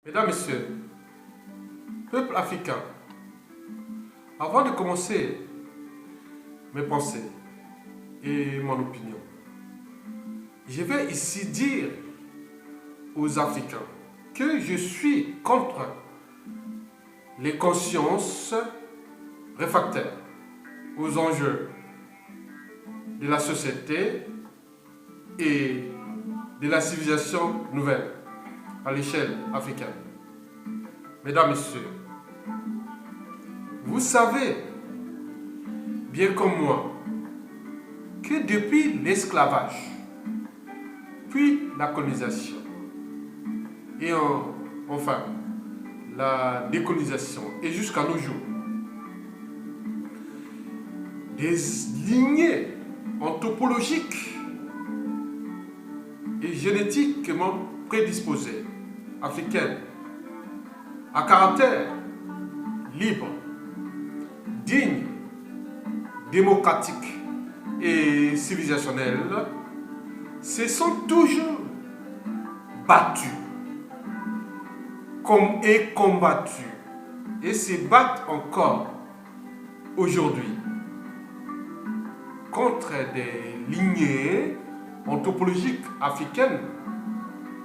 Mesdames, Messieurs, peuple africain, avant de commencer mes pensées et mon opinion, je vais ici dire aux Africains que je suis contre les consciences réfractaires aux enjeux de la société et de la civilisation nouvelle à l'échelle africaine. Mesdames, Messieurs, vous savez bien comme moi que depuis l'esclavage, puis la colonisation et enfin la décolonisation et jusqu'à nos jours, des lignées anthropologiques et génétiquement prédisposées africaines à caractère libre, digne, démocratique et civilisationnel se sont toujours battus et combattus et se battent encore aujourd'hui contre des lignées anthropologiques africaines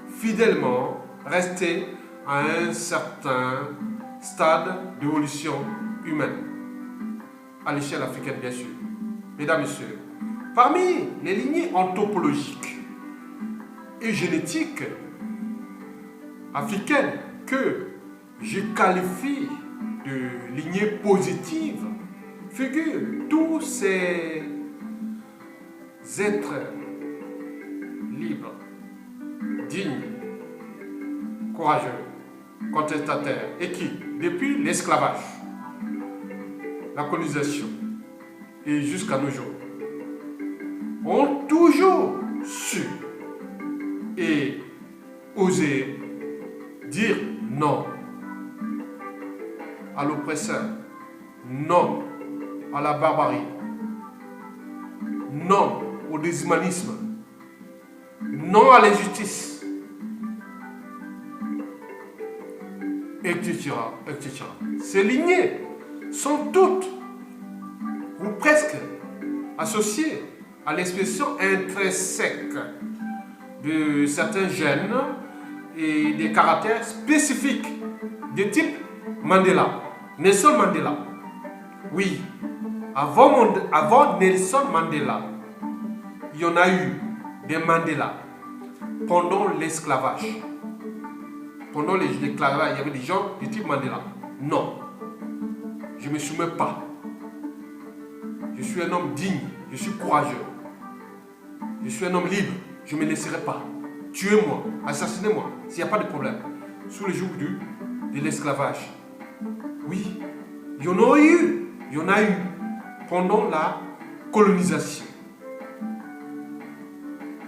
fidèlement restées à un certain stade d'évolution humaine, à l'échelle africaine bien sûr. Mesdames, Messieurs, parmi les lignées anthropologiques et génétiques africaines que je qualifie de lignées positives figurent tous ces êtres libres, dignes, courageux, contestataires et qui, depuis l'esclavage, la colonisation et jusqu'à nos jours, ont toujours su et osé dire non à l'oppresseur, non à la barbarie, non au déshumanisme, non à l'injustice, etc., etc. Ces lignées sont toutes ou presque associées à l'expression intrinsèque de certains gènes et des caractères spécifiques de type Mandela. Nelson Mandela. Oui, avant Nelson Mandela, il y en a eu des Mandela pendant l'esclavage. Pendant l'esclavage, il y avait des gens de type Mandela. Non, je ne me soumets pas. Je suis un homme digne, je suis courageux. Je suis un homme libre, je ne me laisserai pas. Tuez-moi, assassinez-moi, s'il n'y a pas de problème. Sous le joug de l'esclavage. Oui, il y en a eu pendant la colonisation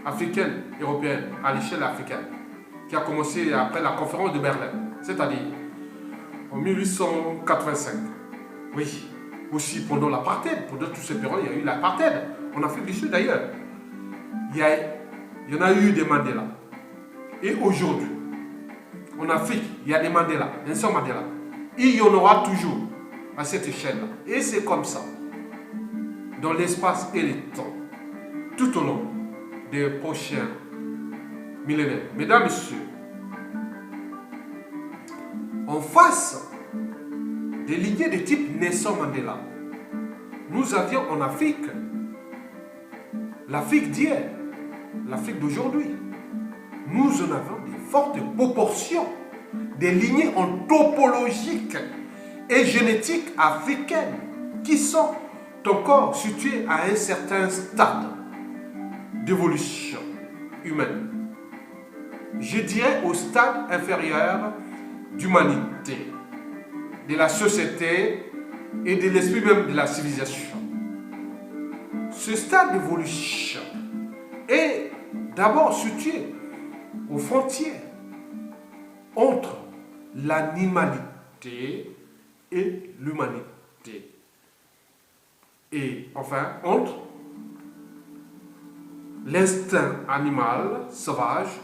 africaine, européenne, à l'échelle africaine, qui a commencé après la conférence de Berlin, c'est-à-dire en 1885. Oui, aussi pendant l'apartheid, pendant tous ces périodes, il y a eu l'apartheid, en Afrique du Sud d'ailleurs. Il y en a eu des Mandela. Et aujourd'hui, en Afrique, il y a des Mandela, Nelson Mandela. Et il y en aura toujours à cette échelle-là. Et c'est comme ça, dans l'espace et le temps, tout au long des prochains millénaires. Mesdames, Messieurs, en face des lignées de type Nelson Mandela, nous avions en Afrique, l'Afrique d'hier, l'Afrique d'aujourd'hui, nous en avons des fortes proportions, des lignées anthropologiques et génétiques africaines qui sont encore situées à un certain stade d'évolution humaine. Je dirais au stade inférieur d'humanité, de la société et de l'esprit même de la civilisation. Ce stade d'évolution est d'abord situé aux frontières entre l'animalité et l'humanité. Et enfin, entre l'instinct animal sauvage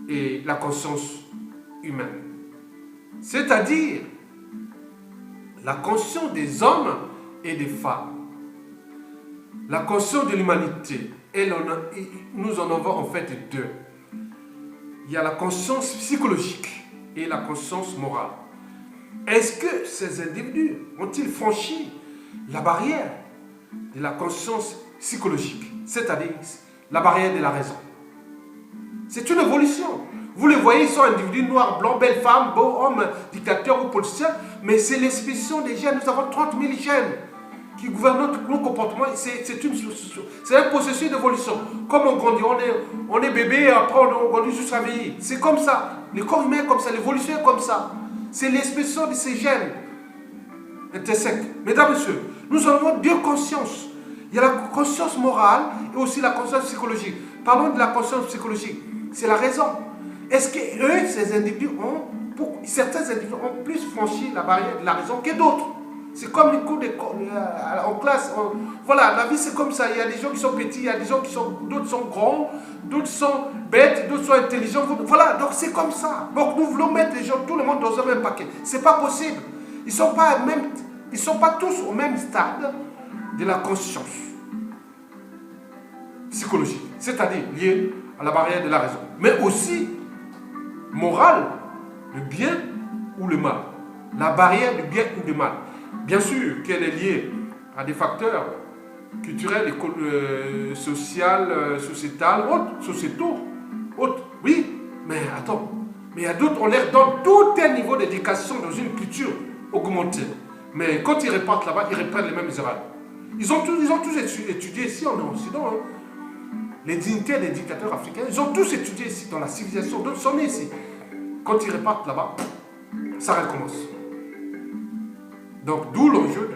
et la conscience humaine. c'est-à-dire la conscience des hommes et des femmes, la conscience de l'humanité. Et nous en avons en fait deux. Il y a la conscience psychologique et la conscience morale. Est-ce que ces individus ont-ils franchi la barrière de la conscience psychologique, c'est-à-dire la barrière de la raison? C'est une évolution. Vous les voyez, ils sont individus noirs, blancs, belles femmes, beaux hommes, dictateurs ou politiciens, mais c'est l'expression des gènes. Nous avons 30 000 gènes qui gouvernent nos comportements. C'est un processus d'évolution. Comme on grandit, on est bébé, après on grandit jusqu'à vieillir. C'est comme ça. Le corps humain est comme ça, l'évolution est comme ça. C'est l'expression de ces gènes intrinsèques. Mesdames, Messieurs, nous avons deux consciences. Il y a la conscience morale et aussi la conscience psychologique. Parlons de la conscience psychologique. C'est la raison. Est-ce que eux, ces individus certains individus ont plus franchi la barrière de la raison que d'autres? C'est comme les cours en classe. Voilà, la vie c'est comme ça. Il y a des gens qui sont petits, il y a des gens d'autres sont grands, d'autres sont bêtes, d'autres sont intelligents. Voilà, donc c'est comme ça. Donc nous voulons mettre les gens, tout le monde dans un même paquet. C'est pas possible. Ils sont pas tous au même stade de la conscience psychologique, c'est-à-dire lié à la barrière de la raison, mais aussi morale, le bien ou le mal, la barrière du bien ou du mal. Bien sûr qu'elle est liée à des facteurs culturels, sociétaux, autres. Oui, mais attends, mais il y a d'autres, on leur donne tout un niveau d'éducation dans une culture augmentée. Mais quand ils repartent là-bas, ils reprennent les mêmes erreurs. Ils ont tous étudié ici en Occident. Les dignitaires des dictateurs africains, ils ont tous étudié ici dans la civilisation. D'autres sont nés ici. Quand ils repartent là-bas, ça recommence. Donc d'où l'enjeu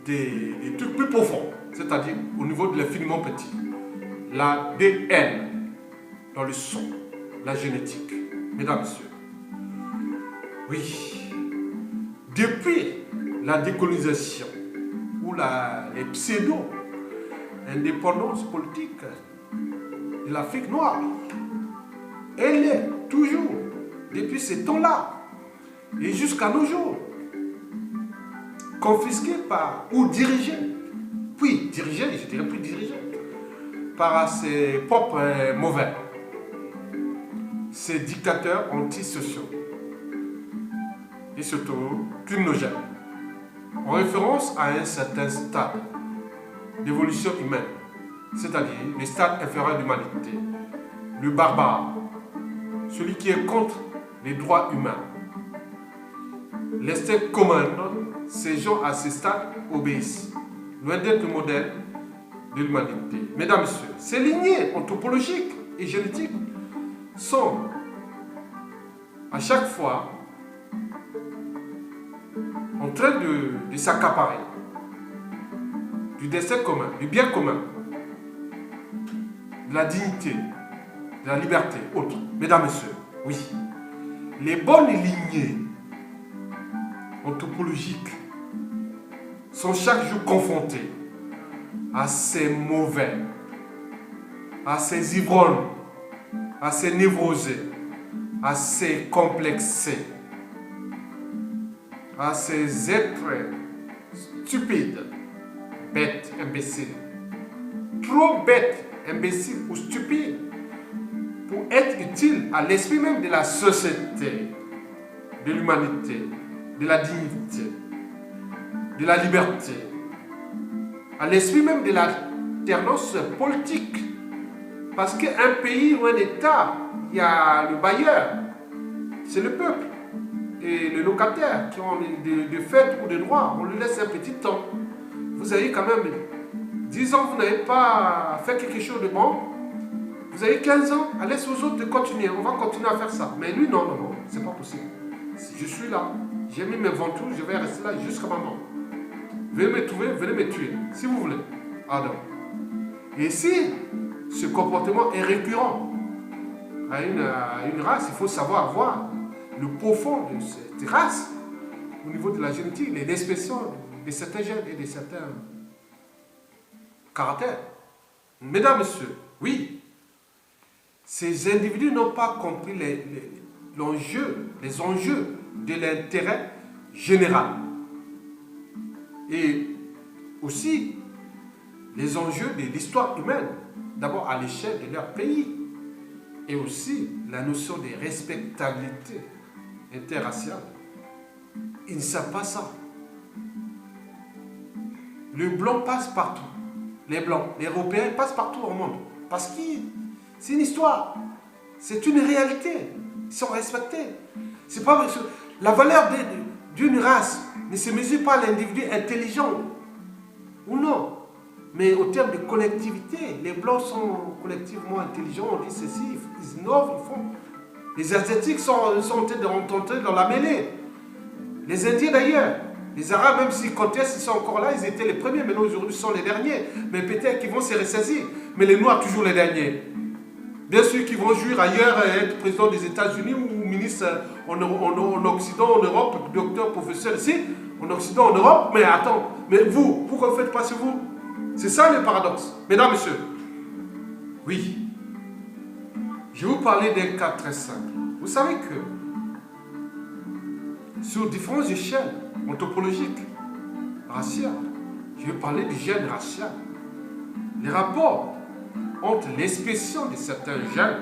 des trucs plus profonds, c'est-à-dire au niveau de l'infiniment petit. L'ADN dans le son, la génétique. Mesdames, Messieurs, oui, depuis la décolonisation ou les pseudo-indépendances politiques de l'Afrique noire, elle est toujours, depuis ces temps-là, et jusqu'à nos jours, confisquée par, ou dirigée, puis dirigée, je dirais plus dirigée, par ses propres mauvais, ces dictateurs antisociaux et surtout criminogènes, en référence à un certain stade d'évolution humaine, c'est-à-dire le stade inférieur de l'humanité, le barbare, celui qui est contre les droits humains. L'instinct commande, ces gens à ce stade obéissent, loin d'être le modèle de l'humanité. Mesdames, Messieurs, ces lignées anthropologiques et génétiques sont à chaque fois en train de s'accaparer du destin commun, du bien commun, de la dignité, de la liberté, autre. Mesdames, Messieurs, oui, les bonnes lignées anthropologiques sont chaque jour confrontées à ces mauvais, à ces ivrognes, à ces névrosés, à ces complexés, à ces êtres stupides, bêtes, imbéciles, trop bêtes, imbéciles ou stupides pour être utiles à l'esprit même de la société, de l'humanité, de la dignité, de la liberté, à l'esprit même de l'alternance politique. Parce qu'un pays ou un État, il y a le bailleur, c'est le peuple, et le locataire qui ont de fait ou de droit, on lui laisse un petit temps. Vous avez quand même 10 ans, vous n'avez pas fait quelque chose de bon, vous avez 15 ans, allez aux autres de continuer, on va continuer à faire ça. Mais lui, non, c'est pas possible. Je suis là, j'ai mis mes ventouses, je vais rester là jusqu'à ma mort. Venez me trouver, venez me tuer, si vous voulez. Adam. Et si ce comportement est récurrent à une race, il faut savoir voir le profond de cette race au niveau de la génétique, l'expression de certains gènes et de certains caractères. Mesdames, Messieurs, oui, ces individus n'ont pas compris les enjeux de l'intérêt général. Et aussi les enjeux de l'histoire humaine, d'abord à l'échelle de leur pays. Et aussi la notion de respectabilité interraciale. Ils ne savent pas ça. Le blanc passe partout. Les blancs, les Européens passent partout au monde. Parce que c'est une histoire. C'est une réalité. Ils sont respectés. C'est pas la valeur d'une race ne se mesure pas à l'individu intelligent ou non. Mais au terme de collectivité, les blancs sont collectivement intelligents. On dit ceci, ils innovent, ils font. Les Asiatiques sont entrés dans la mêlée. Les Indiens d'ailleurs. Les Arabes, même s'ils contestent, ils sont encore là, ils étaient les premiers, maintenant aujourd'hui ils sont les derniers. Mais peut-être qu'ils vont se ressaisir. Mais les Noirs, toujours les derniers. Bien sûr qu'ils vont jouir ailleurs, être président des États-Unis ou ministre en Occident, en Europe, docteur, professeur ici, en Occident, en Europe. Mais attends, mais vous, pourquoi vous ne faites pas sur vous? C'est ça le paradoxe. Mesdames, messieurs, oui, je vais vous parler d'un cas très simple. Vous savez que sur différentes échelles anthropologiques, raciales, je vais parler du gène racial. Les rapports entre l'expression de certains gènes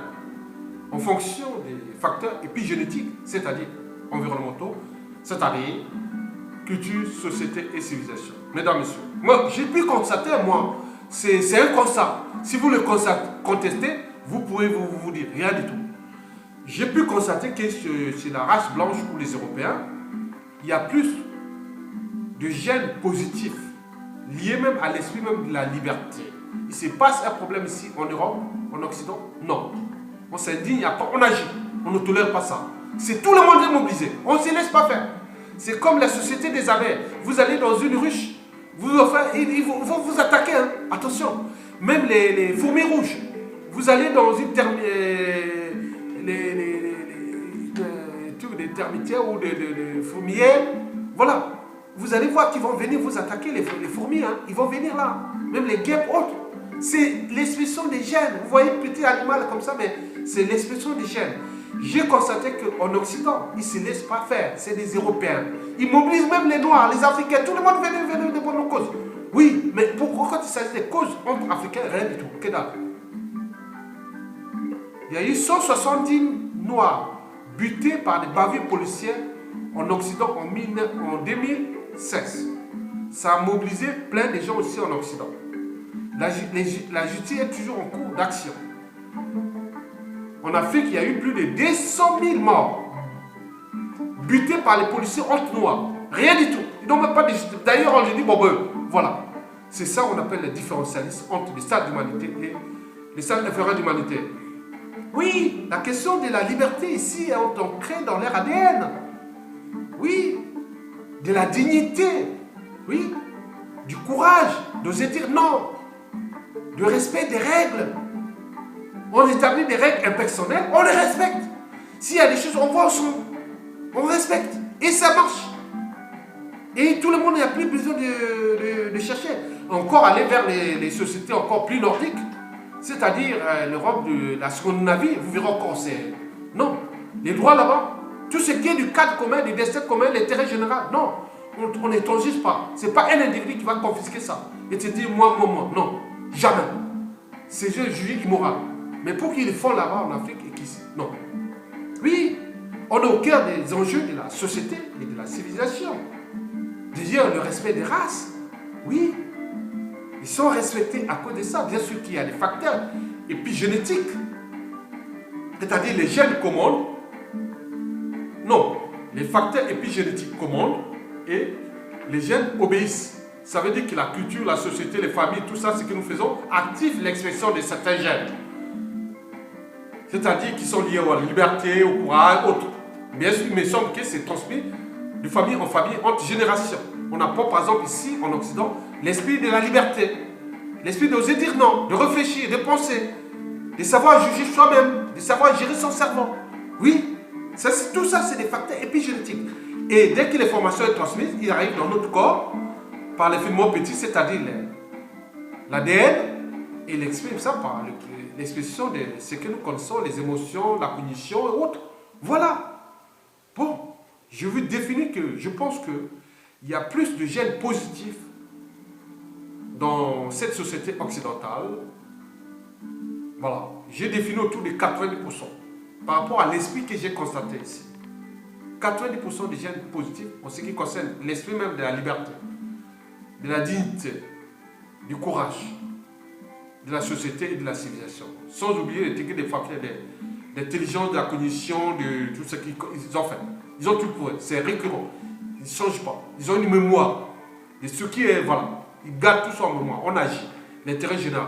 en fonction des facteurs épigénétiques, c'est-à-dire environnementaux, c'est-à-dire culture, société et civilisation. Mesdames, messieurs, moi, j'ai pu constater, c'est un constat. Si vous le contestez, vous pouvez vous dire rien du tout. J'ai pu constater que chez la race blanche ou les Européens, il y a plus de gènes positifs, liés même à l'esprit même de la liberté. Il se passe un problème ici en Europe, en Occident, non. On s'indigne, on agit, on ne tolère pas ça. C'est tout le monde est mobilisé, on ne se laisse pas faire. C'est comme la société des abeilles. Vous allez dans une ruche, ils vont vous attaquer, hein. Attention. Même les fourmis rouges, vous allez dans une des termitières ou des fourmilières, voilà. Vous allez voir qu'ils vont venir vous attaquer, les fourmis, hein. Ils vont venir là. Même les guêpes autres. C'est l'expression des gènes. Vous voyez un petit animal comme ça, mais c'est l'expression des gènes. J'ai constaté qu'en Occident, ils ne se laissent pas faire. C'est des Européens. Ils mobilisent même les Noirs, les Africains. Tout le monde vient de bonnes causes. Oui, mais pourquoi quand il s'agit des causes entre Africains, rien du tout. Que dalle. Il y a eu 170 Noirs butés par des bavures policières en Occident en 2016. Ça a mobilisé plein de gens aussi en Occident. La justice est toujours en cours d'action. En Afrique, il y a eu plus de 200 000 morts butés par les policiers entre noirs. Rien du tout. Ils n'ont même pas de justice. D'ailleurs, on lui dit, bon, voilà. C'est ça qu'on appelle le différentialisme entre les stades d'humanité et les stades inférieurs d'humanité. Oui, la question de la liberté ici est ancrée dans leur ADN. Oui, de la dignité. Oui, du courage, d'oser dire non, du respect des règles. On établit des règles impersonnelles, on les respecte. S'il y a des choses, on voit, on respecte. Et ça marche. Et tout le monde n'a plus besoin de chercher. Encore aller vers les sociétés encore plus nordiques, c'est-à-dire l'Europe de la Scandinavie, vous verrez encore, c'est... Non, les droits là-bas, tout ce qui est du cadre commun, du destin commun, l'intérêt général, non. On ne transige pas. Ce n'est pas un individu qui va confisquer ça et te dire moi. Non, jamais. C'est juste jugé immoral. Mais pour qu'ils le font là-bas en Afrique et qu'ici, non. Oui, on est au cœur des enjeux de la société et de la civilisation. D'ailleurs, le respect des races, oui, ils sont respectés à cause de ça. Bien sûr qu'il y a des facteurs épigénétiques, c'est-à-dire les gènes commandent. Non, les facteurs épigénétiques commandent et les gènes obéissent. Ça veut dire que la culture, la société, les familles, tout ça, ce que nous faisons, active l'expression de certains gènes. C'est-à-dire qu'ils sont liés à la liberté, au courage, autres. Bien sûr, il me semble que c'est transmis de famille en famille, entre générations. On apprend par exemple ici, en Occident, l'esprit de la liberté. L'esprit d'oser dire non, de réfléchir, de penser, de savoir juger soi-même, de savoir gérer son cerveau. Oui, tout ça, c'est des facteurs épigénétiques. Et dès que l'information est transmise, il arrive dans notre corps par les filaments petits, c'est-à-dire l'ADN, et il exprime ça par l'expression de ce que nous connaissons, les émotions, la cognition et autres. Voilà. Bon, je veux définir que je pense qu'il y a plus de gènes positifs dans cette société occidentale. Voilà. J'ai défini autour de 90% par rapport à l'esprit que j'ai constaté ici. 90% des gènes positifs en ce qui concerne l'esprit même de la liberté, de la dignité, du courage, de la société et de la civilisation. Sans oublier des facteurs d'intelligence, de la cognition, de tout ce qu'ils ont fait. Ils ont tout pour eux, c'est récurrent. Ils ne changent pas. Ils ont une mémoire. Et ce qui est, voilà, ils gardent tout ça en mémoire. On agit. L'intérêt général.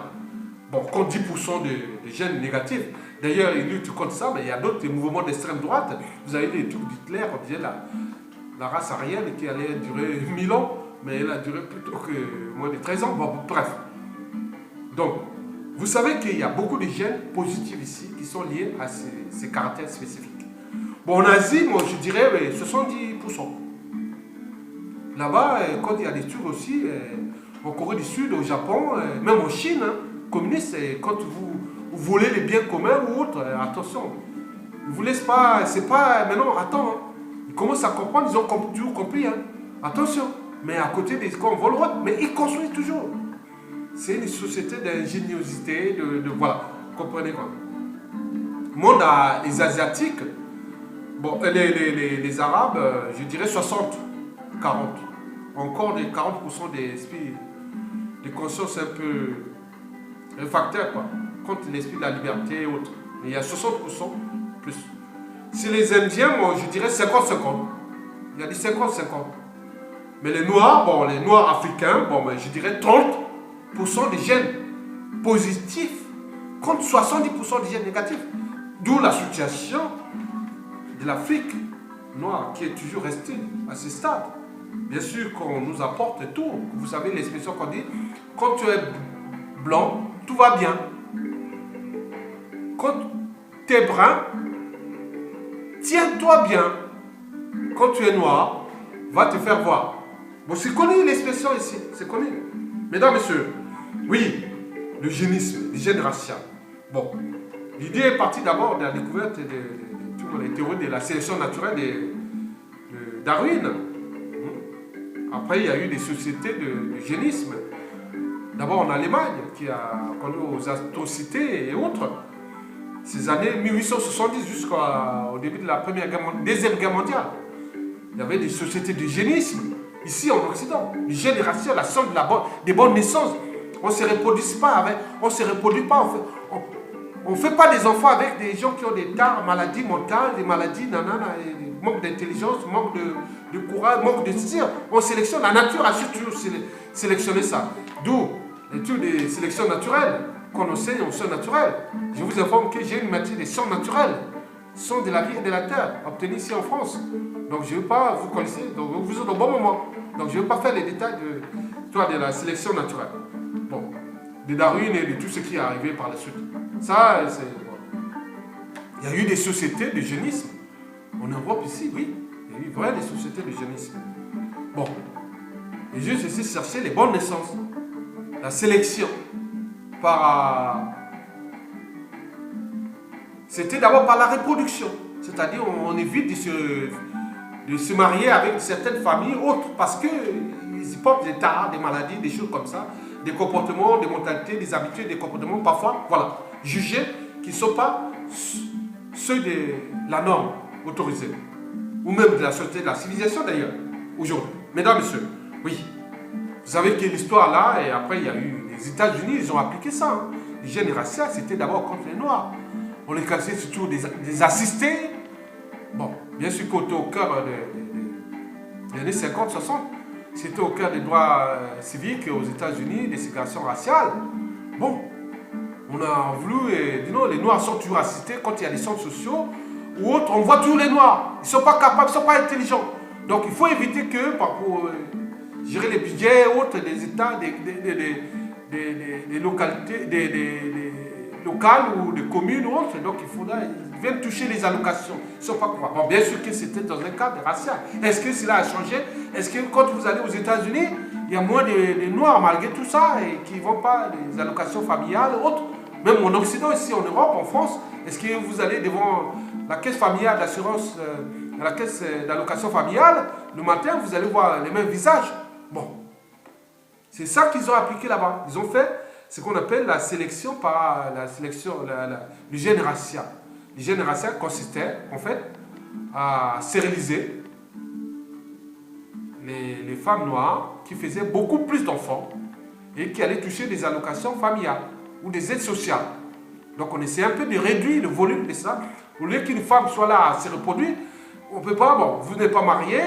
Bon, contre 10% de gènes négatifs. D'ailleurs, ils luttent contre ça, mais il y a d'autres mouvements d'extrême droite. Vous avez des trucs d'Hitler, on disait la race aryenne qui allait durer 1000 ans, mais elle a duré plutôt que moins de 13 ans. Bon, bref. Donc, vous savez qu'il y a beaucoup de gènes positifs ici qui sont liés à ces caractères spécifiques. Bon, en Asie, moi je dirais 70%. Là-bas, quand il y a des trucs aussi, en Corée du Sud, au Japon, même en Chine, hein, communiste, quand vous volez les biens communs ou autres, attention. Ils ne vous laissent pas, c'est pas, maintenant, attends, hein, ils commencent à comprendre, ils ont toujours compris, hein, attention. Mais à côté des quand on vole, mais ils construisent toujours. C'est une société d'ingéniosité, voilà, vous comprenez quoi. Le monde, les Asiatiques, bon, les Arabes, je dirais 60, 40. Encore des 40% des esprits de conscience un peu réfractaires, quoi, contre l'esprit de la liberté et autres. Mais il y a 60% plus. Si les Indiens, moi, je dirais 50-50. Il y a des 50-50. Mais les Noirs, bon, les Noirs africains, bon, ben, je dirais 30% des gènes positifs contre 70% des gènes négatifs. D'où la situation de l'Afrique noire qui est toujours restée à ce stade. Bien sûr qu'on nous apporte tout. Vous savez l'expression qu'on dit, quand tu es blanc, tout va bien. Quand tu es brun, tiens-toi bien. Quand tu es noir, va te faire voir. Bon, c'est connu l'expression ici, c'est connu. Mesdames, messieurs, oui, le génisme, le gène racial. Bon, l'idée est partie d'abord de la découverte des théories de la sélection naturelle de Darwin. Après, il y a eu des sociétés de génisme. D'abord en Allemagne, qui a connu aux atrocités et autres. Ces années 1870 jusqu'au début de la Deuxième Guerre mondiale. Il y avait des sociétés de génisme. Ici en Occident, le gène racial, la somme des bonnes naissances. On ne se reproduit pas on fait pas des enfants avec des gens qui ont des maladies mentales, des maladies manque d'intelligence, manque de courage, manque de tir. On sélectionne, la nature a su toujours sélectionner ça. D'où l'étude des sélections naturelles, qu'on enseigne en sciences naturelles. Je vous informe que j'ai une matière des sciences naturelles, sciences de la vie et de la terre, obtenues ici en France. Donc je ne veux pas, vous connaissez, donc vous êtes au bon moment. Donc je ne veux pas faire les détails de la sélection naturelle. Bon, de Darwin et de tout ce qui est arrivé par la suite. Ça, c'est... Bon. Il y a eu des sociétés de génisme. En Europe ici, oui. Il y a eu vraiment des sociétés de génisme. Bon. Et juste ici, chercher les bonnes naissances. La sélection par... C'était d'abord par la reproduction. C'est-à-dire, on évite de se marier avec certaines familles autres parce qu'ils portent des tares, des maladies, des choses comme ça, des comportements, des mentalités, des habitudes, des comportements parfois, voilà, jugés qui ne sont pas ceux de la norme autorisée, ou même de la société, de la civilisation d'ailleurs, aujourd'hui. Mesdames, messieurs, oui, vous savez que l'histoire là, et après il y a eu les États-Unis, ils ont appliqué ça. Hein. Les gènes raciaux, c'était d'abord contre les Noirs. On les classait surtout des assistés. Bon, bien sûr qu'on était au cœur des années 50, 60. C'était au cœur des droits civiques aux États-Unis, des ségrégations raciales. Bon, on a voulu, dis non, les Noirs sont toujours assistés quand il y a des centres sociaux ou autres. On voit toujours les Noirs. Ils ne sont pas capables, ils ne sont pas intelligents. Donc il faut éviter que, pour gérer les budgets autres des États, des localités, des locales ou des communes ou autres. Donc il faudra, ils viennent toucher les allocations. Ils ne sont pas capables. Bon, bien sûr que c'était dans un cadre racial. Est-ce que cela a changé? Est-ce que quand vous allez aux États-Unis, il y a moins de Noirs malgré tout ça et qui ne vont pas des allocations familiales ou autres? Même en Occident, ici en Europe, en France, est-ce que vous allez devant la caisse familiale d'assurance, la caisse d'allocation familiale, le matin, vous allez voir les mêmes visages. Bon, c'est ça qu'ils ont appliqué là-bas. Ils ont fait ce qu'on appelle la sélection par la sélection, le gène racial. Le gène racial consistait, en fait, à stériliser les femmes noires qui faisaient beaucoup plus d'enfants et qui allaient toucher des allocations familiales ou des aides sociales. Donc on essaie un peu de réduire le volume de ça. Au lieu qu'une femme soit là à se reproduire, on ne peut pas, bon, vous n'êtes pas marié,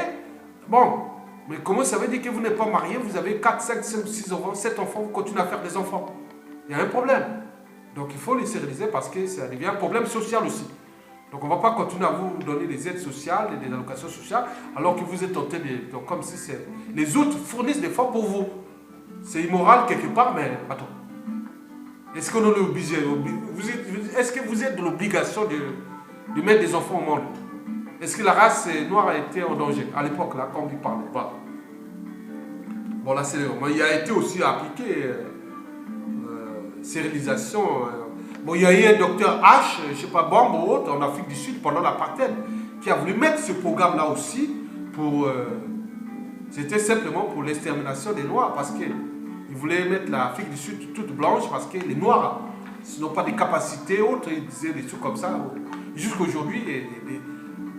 bon, mais comment ça veut dire que vous n'êtes pas marié, vous avez 4, 5, 6 enfants, 7 enfants, vous continuez à faire des enfants. Il y a un problème. Donc il faut les stériliser parce que ça devient un problème social aussi. Donc on ne va pas continuer à vous donner des aides sociales et des allocations sociales alors que vous êtes tenté de... Donc comme si les autres fournissent des fonds pour vous. C'est immoral quelque part, mais attends. Est-ce qu'on est obligé? Est-ce que vous êtes de l'obligation de mettre des enfants au monde? Est-ce que la race noire a été en danger à l'époque, là, quand on lui parlait? Voilà. Bon, là, c'est... Il a été aussi appliqué stérilisation. Bon, il y a eu un docteur H, je ne sais pas, Bambo ou autre, en Afrique du Sud, pendant l'apartheid, qui a voulu mettre ce programme-là aussi pour... C'était simplement pour l'extermination des Noirs, parce qu'il voulait mettre l'Afrique du Sud toute blanche, parce que les Noirs n'ont pas de capacités autres, ils disaient des trucs comme ça. Jusqu'aujourd'hui,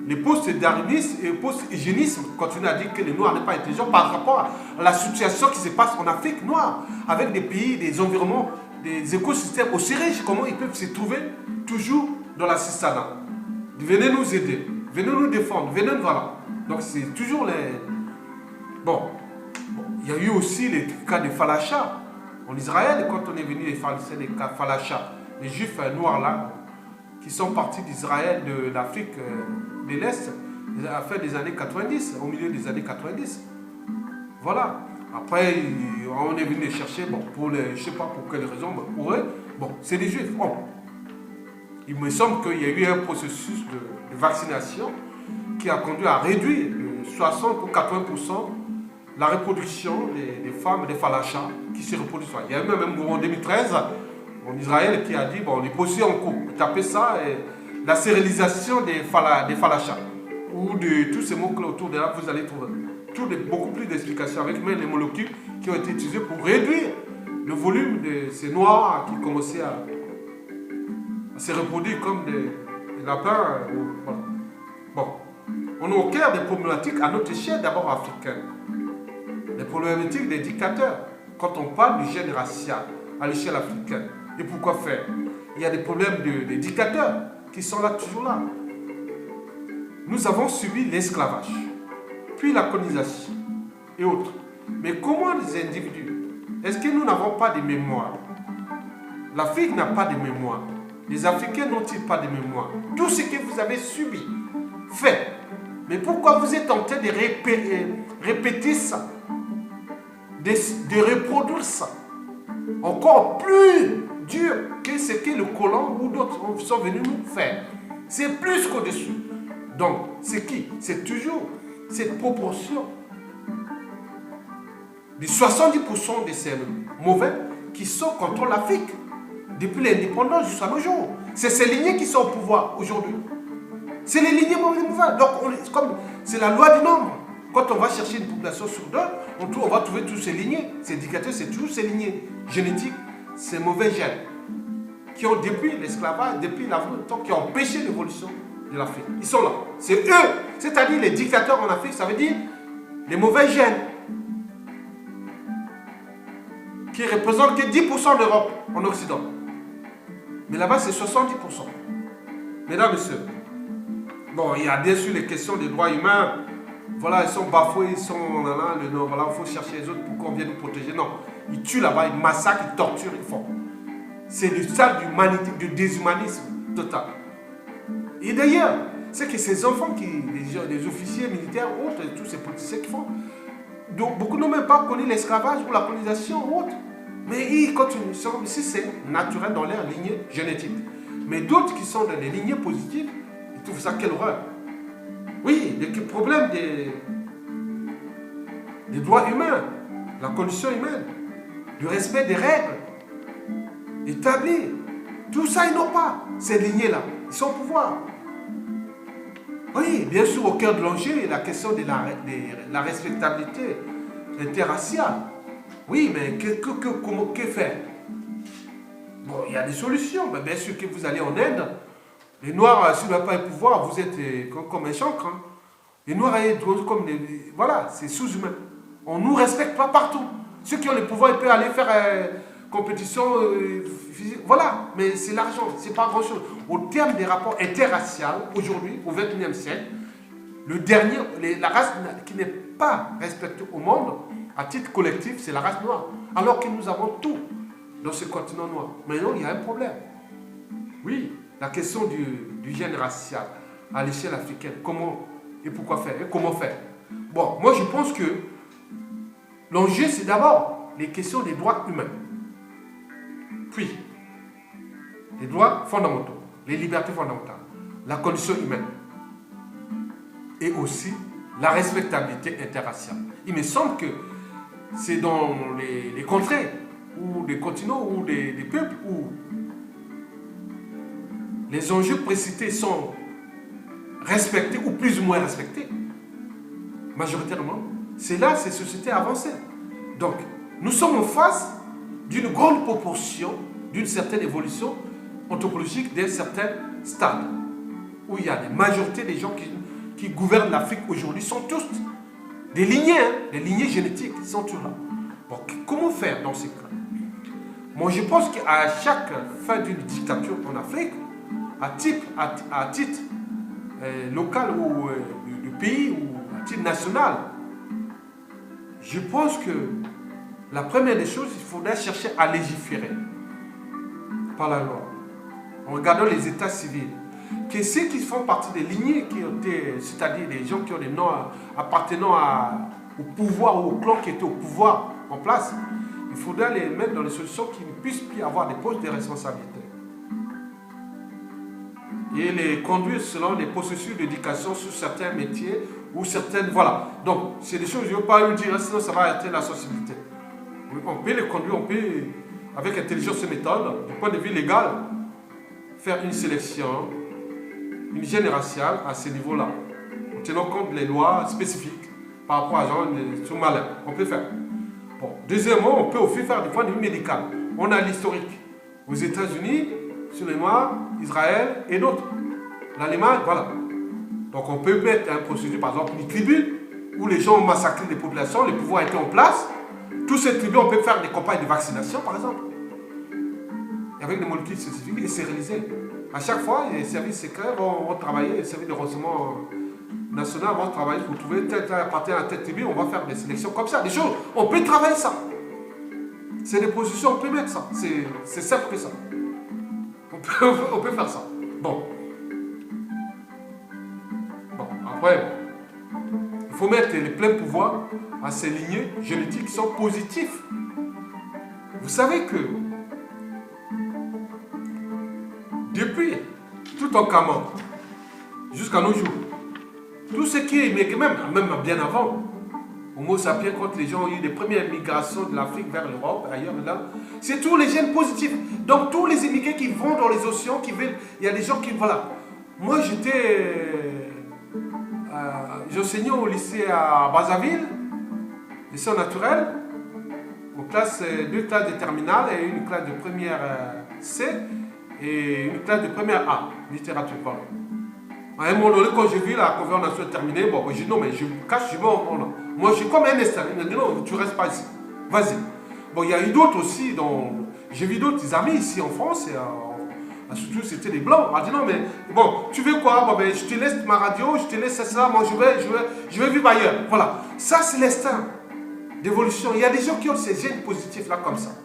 les postes d'arrivisme et les postes hygiénisme continuent à dire que les Noirs n'est pas intelligents par rapport à la situation qui se passe en Afrique noire, avec des pays, des environnements, des écosystèmes aussi riches, comment ils peuvent se trouver toujours dans l'assistanat. Venez nous aider, venez nous défendre, venez nous... Voilà. Donc c'est toujours les... Bon, il y a eu aussi les cas de Falacha en Israël, quand on est venu les cas de Falacha, les Juifs noirs là, qui sont partis d'Israël, de l'Afrique de l'Est, à la fin des années 90, au milieu des années 90. Voilà. Après, on est venu les chercher, bon, pour les, je ne sais pas pour quelle raison, mais pour eux, bon, c'est des Juifs. Bon. Il me semble qu'il y a eu un processus de vaccination qui a conduit à réduire de 60 ou 80% la reproduction des femmes des Falachas qui se reproduisent. Il y a eu même un mouvement en 2013 en Israël qui a dit, bon, on est posé en cours. Tapez ça, la stérilisation des Falachas ou de tous ces mots-clés autour de là, vous allez trouver beaucoup plus d'explications avec même les molécules qui ont été utilisées pour réduire le volume de ces noirs qui commençaient à se reproduire comme des lapins. Voilà. Bon, on est au cœur des problématiques à notre échelle d'abord africaine. Les problématiques des dictateurs. Quand on parle du gène racial à l'échelle africaine. Et pourquoi faire? Il y a des problèmes de dictateurs qui sont là, toujours là. Nous avons subi l'esclavage, puis la colonisation et autres. Mais comment les individus? Est-ce que nous n'avons pas de mémoire? L'Afrique n'a pas de mémoire. Les Africains n'ont-ils pas de mémoire? Tout ce que vous avez subi, fait. Mais pourquoi vous êtes en train de répéter ça? De reproduire ça? Encore plus dur que ce que le colon ou d'autres sont venus nous faire. C'est plus qu'au-dessus. Donc, c'est qui? C'est toujours cette proportion de 70% de ces mauvais qui sont contre l'Afrique depuis l'indépendance jusqu'à nos jours. C'est ces lignées qui sont au pouvoir aujourd'hui. C'est les lignées mauvaises. Donc, c'est la loi du nombre. Quand on va chercher une population sur deux, on va trouver tous ces lignées. Ces indicateurs, c'est toujours ces lignées génétiques, ces mauvais gènes qui ont, depuis l'esclavage, depuis l'Afrique, qui ont empêché l'évolution de l'Afrique. Ils sont là. C'est eux, c'est-à-dire les dictateurs en Afrique, ça veut dire les mauvais gènes qui représentent que 10% de l'Europe en Occident. Mais là-bas, c'est 70%. Mesdames et messieurs, bon, il y a bien sûr les questions des droits humains. Voilà, ils sont bafoués, ils sont là, voilà, il faut chercher les autres pour qu'on vienne nous protéger. Non, ils tuent là-bas, ils massacrent, ils torturent, ils font. C'est le stade du déshumanisme total. Et d'ailleurs, c'est que ces enfants, les officiers militaires, autres, tous ces politiciens qui font, donc beaucoup n'ont même pas connu l'esclavage ou la colonisation ou autre. Mais ils continuent, si c'est naturel dans leur lignée génétique. Mais d'autres qui sont dans des lignées positives, ils trouvent ça quelle horreur. Oui, le problème des droits humains, la condition humaine, du respect des règles établies, tout ça ils n'ont pas, ces lignées-là, ils sont au pouvoir. Oui, bien sûr, au cœur de l'enjeu, la question de la respectabilité interraciale. Oui, mais que faire? Bon, il y a des solutions. Mais bien sûr que vous allez en Inde, les Noirs, s'ils n'ont pas le pouvoir, vous êtes comme un chancre. Hein. Les Noirs, comme voilà, c'est sous-humain. On ne nous respecte pas partout. Ceux qui ont le pouvoir, ils peuvent aller faire compétition physique. Voilà, mais c'est l'argent, c'est pas grand-chose. Au terme des rapports interraciaux, aujourd'hui, au XXIe siècle, la race qui n'est pas respectée au monde, à titre collectif, c'est la race noire. Alors que nous avons tout dans ce continent noir. Maintenant, il y a un problème. Oui, la question du gène racial à l'échelle africaine. Comment et pourquoi faire et comment faire? Bon, moi je pense que l'enjeu, c'est d'abord les questions des droits humains. Puis, les droits fondamentaux, les libertés fondamentales, la condition humaine. Et aussi la respectabilité interraciale. Il me semble que c'est dans les contrées, ou des continents, ou des peuples, où les enjeux précités sont respectés, ou plus ou moins respectés, majoritairement, c'est là ces sociétés avancées. Donc, nous sommes en face d'une grande proportion, d'une certaine évolution anthropologique d'un certain stade, où il y a des majorités des gens qui gouvernent l'Afrique aujourd'hui sont tous des lignées, hein, des lignées génétiques, ils sont tous là. Bon, comment faire dans ces cas? Moi, je pense qu'à chaque fin d'une dictature en Afrique, à titre local ou de pays ou à titre national, je pense que la première des choses, il faudrait chercher à légiférer par la loi, en regardant les états civils, que ceux qui font partie des lignées, c'est-à-dire des gens qui ont des noms appartenant au pouvoir ou au clan qui était au pouvoir en place, il faudrait les mettre dans les solutions qui ne puissent plus avoir des postes de responsabilité. Et les conduire selon les processus d'éducation sur certains métiers ou certaines... Voilà. Donc, c'est des choses que je ne veux pas lui dire, sinon ça va arrêter la sensibilité. On peut les conduire, on peut, avec intelligence et méthode, du point de vue légal, faire une sélection, une gêne raciale à ce niveau-là, en tenant compte des lois spécifiques par rapport à gens sur malin. On peut faire. Bon. Deuxièmement, on peut aussi faire du point de vue médical. On a l'historique. Aux États-Unis, sur les Noirs, Israël et d'autres. L'Allemagne, voilà. Donc on peut mettre un procédure, par exemple, une tribu, où les gens ont massacré des populations, les pouvoirs étaient en place. Toutes ces tribus, on peut faire des campagnes de vaccination, par exemple. Avec des molécules spécifiques et stérilisées. À chaque fois, les services secrets vont travailler, les services de renseignement national vont travailler pour trouver tel appartient à telle tribu, on va faire des sélections comme ça. Des choses, on peut travailler ça. C'est des positions, on peut mettre ça. C'est simple que ça. On peut faire ça. Bon. Bon, après, il faut mettre les pleins pouvoirs à ces lignées génétiques qui sont positifs. Vous savez que depuis tout en Cameroun jusqu'à nos jours, tout ce qui est, même bien avant, Homo sapiens, quand les gens ont eu les premières migrations de l'Afrique vers l'Europe, ailleurs là, c'est tous les gènes positifs. Donc tous les immigrés qui vont dans les océans, qui veulent, il y a des gens qui, voilà. Moi j'enseignais au lycée à Brazzaville, lycée naturel, aux classes, 2 classes de terminale et une classe de première C et une classe de première A, littérature, voilà. À un moment donné, quand j'ai vu la conférence terminée, bon, j'ai dit non, mais je me cache, je vais moi, je suis comme un instant. Il m'a dit non, tu restes pas ici. Vas-y. Bon, il y a eu d'autres aussi. J'ai vu d'autres amis ici en France, et surtout c'était des blancs. On m'a dit non, mais bon, tu veux quoi? Bon, ben, je te laisse ma radio, je te laisse ça, moi je vais vivre ailleurs. Voilà. Ça, c'est l'instinct d'évolution. Il y a des gens qui ont ces gènes positifs là, comme ça.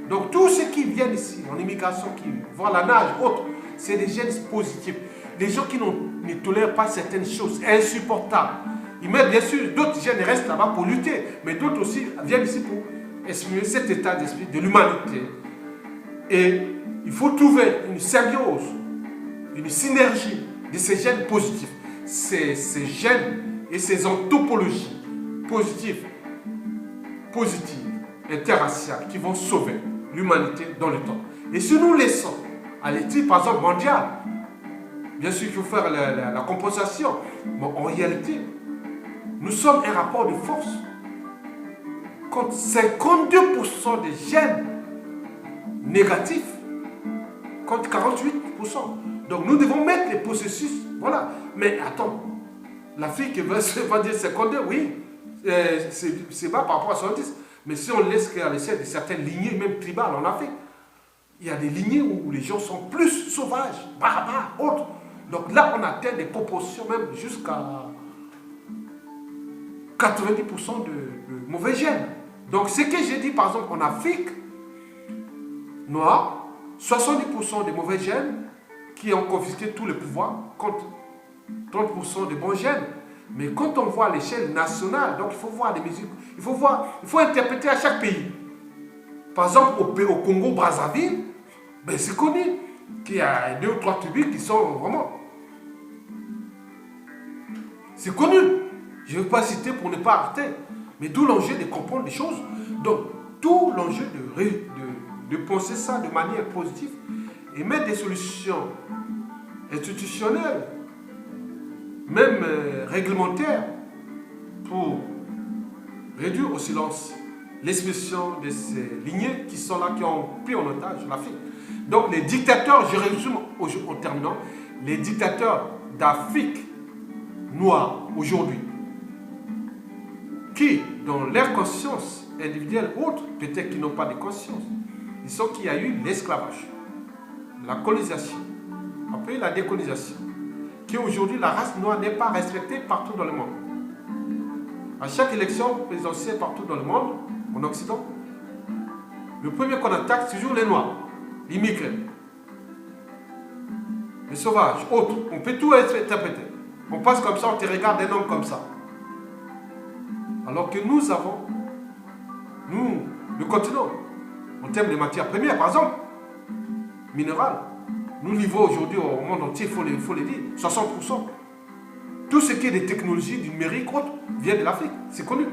Donc, tous ceux qui viennent ici, en immigration, qui vont à la nage, autres, c'est des gènes positifs. Les gens qui ne tolèrent pas certaines choses insupportables. Ils mettent bien sûr, d'autres gènes restent là-bas pour lutter, mais d'autres aussi viennent ici pour exprimer cet état d'esprit de l'humanité. Et il faut trouver une symbiose, une synergie de ces gènes positifs. Ces gènes et ces anthropologies positives, interraciales, qui vont sauver l'humanité dans le temps. Et si nous laissons à l'étude, par exemple, mondiale, Bien sûr qu'il faut faire la compensation. Mais en réalité, nous sommes un rapport de force. Quand 52% des gènes négatifs contre 48%. Donc nous devons mettre les processus. Voilà. Mais attends, l'Afrique va dire 52, oui, c'est bas par rapport à 70. Mais si on laisse qu'à l'échelle de certaines lignées, même tribales en Afrique, il y a des lignées où les gens sont plus sauvages, barbares, autres. Donc là, on atteint des proportions même jusqu'à 90% de mauvais gènes. Donc ce que j'ai dit par exemple en Afrique noire, 70% des mauvais gènes qui ont confisqué tous les pouvoirs contre 30% de bons gènes. Mais quand on voit à l'échelle nationale, donc il faut voir des mesures, il faut interpréter à chaque pays. Par exemple, au Congo, Brazzaville, ben c'est connu qu'il y a 2 ou 3 tribus qui sont vraiment... C'est connu. Je ne vais pas citer pour ne pas arrêter. Mais d'où l'enjeu de comprendre les choses. Donc, tout l'enjeu de penser ça de manière positive et mettre des solutions institutionnelles, même réglementaires, pour réduire au silence l'expression de ces lignées qui sont là, qui ont pris en otage l'Afrique. Donc les dictateurs, je résume en terminant, les dictateurs d'Afrique noire aujourd'hui, qui, dans leur conscience individuelle ou autre, peut-être qu'ils n'ont pas de conscience, ils sont qu'il y a eu l'esclavage, la colonisation, après la décolonisation, qu'aujourd'hui la race noire n'est pas respectée partout dans le monde. À chaque élection présidentielle partout dans le monde, en Occident, le premier qu'on attaque, c'est toujours les Noirs, l'immigré, les sauvages, autres. On peut tout interpréter. On passe comme ça, on te regarde un homme comme ça. Alors que nous avons, nous, le continent, en termes de matières premières, par exemple, minérales, nous livrons aujourd'hui au monde entier, il faut le dire, 60%. Tout ce qui est des technologies, du numérique, autres, vient de l'Afrique, c'est connu.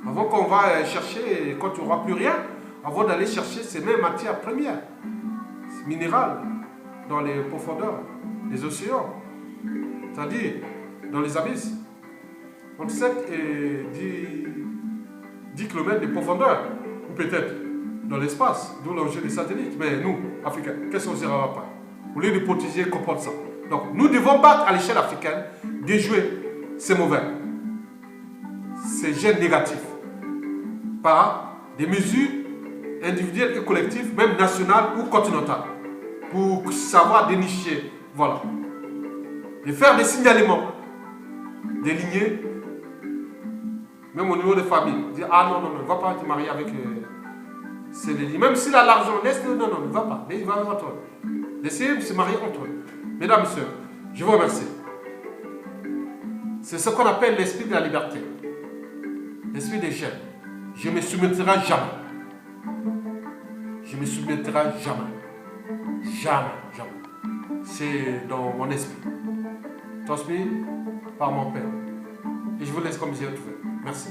Avant qu'on va chercher, quand il n'y aura plus rien, avant d'aller chercher ces mêmes matières premières, minérales, dans les profondeurs des océans, c'est-à-dire dans les abysses, entre 7 et 10 km de profondeur, ou peut-être dans l'espace, d'où l'enjeu des satellites. Mais nous, Africains, qu'est-ce qu'on ne sera pas? Au lieu de protéger, comporte ça. Donc, nous devons battre à l'échelle africaine, déjouer ces mauvais, ces gènes négatifs, par des mesures individuelles et collectives, même nationales ou continentales, pour savoir dénicher, voilà. Et faire des signalements, des lignées, même au niveau des familles. Dire, ah non, non, ne va pas te marier avec ces lignées. Même s'il a l'argent, laisse-le, non, non, ne va pas. Il va entre eux. Laissez se marier entre eux. Mesdames et messieurs, je vous remercie. C'est ce qu'on appelle l'esprit de la liberté. L'esprit des gènes. Je ne me soumettrai jamais. Je ne me soumettrai jamais. Jamais, jamais. C'est dans mon esprit. Transmis par mon Père. Et je vous laisse comme j'ai trouvé. Merci.